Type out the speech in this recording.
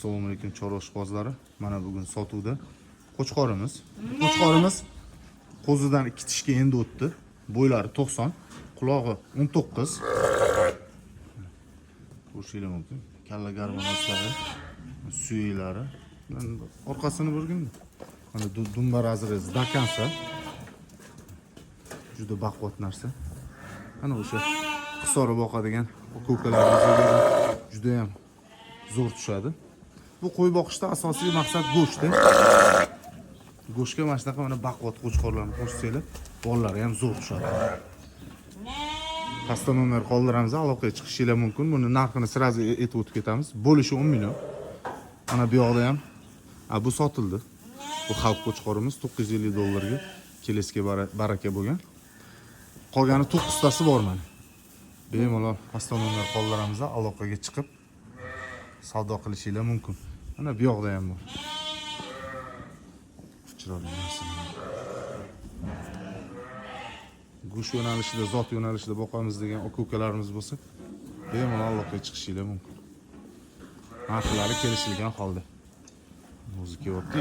Assalomu alaykum chorva ishqibozlari. Mana bugun sotuvda qo'chqorimiz. Qo'chqorimiz qo'zidan 2 tishga endi o'tdi. Bo'ylari 90, qulog'i 19. Ko'rishingiz mumkin. Kalla garmonozlari, suyaklari. Orqasini burgin. Mana dumbar azriz dakansa. Juda baquvvat narsa. Ana o'sha qisori boqadigan ko'kalarimizga juda ham zo'r tushadi. Bu qo'y boqishda asosiy maqsad go'shtda. Go'shtga mana shunaqa mana baquvvat qo'chqorlarni qo'shsanglar, bolalari ham zo'r tushadi. Pastda nomer qoldiramiz, aloqaga chiqishingiz mumkin. Buni narxini sirazi aytib o'tib ketamiz. Bo'lishi 10 million. Mana bu yoqda ham bu sotildi. Bu xalq qo'chqorimiz $950 ga kelesiga baraka bo'lgan. Qolgani 9 tasi bor mana. Bemalol pastda nomer qoldiramiz, aloqaga chiqib savdo qilishingiz mumkin. Mana bu yoqda ham bor. Chiroyli narsa. Go'sht yo'nalishida, zot yo'nalishida boqamiz degan aka-ukalarimiz bo'lsa, bemalol aloqaga chiqishingiz mumkin. Narxlari kelishilgan holda. O'zi kelyapti.